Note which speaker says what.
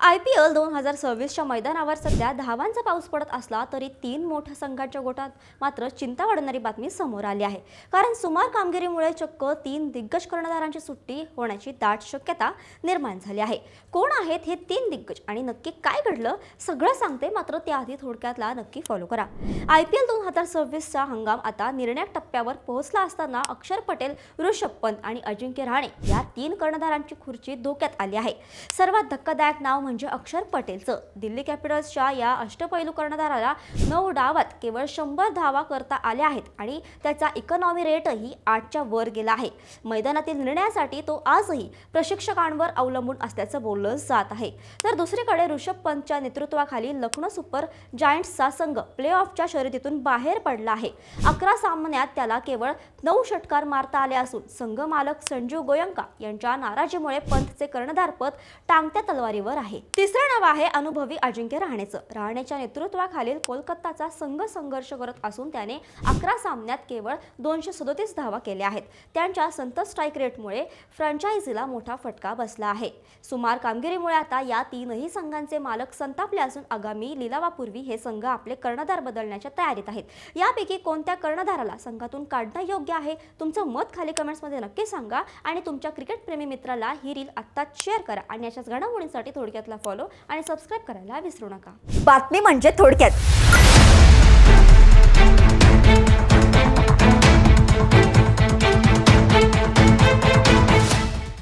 Speaker 1: IPL 2026च्या मैदानावर सध्या धावांचा पाऊस पडत असला तरी तीन मोठ्या संघांच्या गोटात मात्र चिंता वाढवणारी बातमी समोर आली आहे। कारण सुमार कामगिरीमुळे चक्क तीन दिग्गज कर्णधारांची सुट्टी होण्याची दाट शक्यता निर्माण झाली आहे। कोण आहेत हे तीन दिग्गज आणि नक्की काय घडलं सगळं सांगते, मात्र त्याआधी थोडक्यातला नक्की फॉलो करा। IPL 2026चा हंगाम आता निर्णायक टप्प्यावर पोहोचला असताना अक्षर पटेल, ऋषभ पंत आणि अजिंक्य रहाणे या तीन कर्णधारांची खुर्ची धोक्यात आली आहे। सर्वात धक्कादायक नाव म्हणजे अक्षर पटेलचं। दिल्ली कॅपिटल्सच्या या अष्टपैलू कर्णधाराला 9 डावात केवळ 100 धावा करता आल्या आहेत आणि त्याचा इकॉनॉमी रेटही 8च्या वर गेला आहे। मैदानातील निर्णयासाठी तो आजही प्रशिक्षकांवर अवलंबून असल्याचं बोललं जात आहे। तर दुसरीकडे ऋषभ पंतच्या नेतृत्वाखाली लखनौ सुपर जायंट्सचा संघ प्लेऑफच्या शर्यतीतून बाहेर पडला आहे। 11 सामन्यात त्याला केवळ 9 षटकार मारता आले असून संघ मालक संजू गोयंका यांच्या नाराजीमुळे पंतचे कर्णधारपद टांगत्या तलवारीवर आहे। तिसरं नाव आहे अनुभवी अजिंक्य रहाणेचं। रहाणेच्या नेतृत्वाखालील कोलकाताचा संघ संघर्ष करत असून त्याने 11 सामन्यात केवळ 237 धावा केल्या आहेत। त्यांच्या संथ स्ट्राईक रेटमुळे फ्रँचायझीला मोठा फटका बसला आहे। सुमार कामगिरीमुळे आता या तीनही संघांचे मालक संतापले असून आगामी लिलावापूर्वी हे संघ आपले कर्णधार बदलण्याच्या तयारीत आहेत। यापैकी कोणत्या कर्णधाराला संघातून काढणं योग्य आहे, तुमचं मत खाली कमेंट्समध्ये नक्की सांगा आणि तुमच्या क्रिकेट प्रेमी मित्राला ही रील आत्ताच शेअर करा आणि अशाच घडामोडींसाठी थोडक्यातला फॉलो आणि सबस्क्राइब करायला विसरू नका। बातमी म्हणजे थोडक्यात।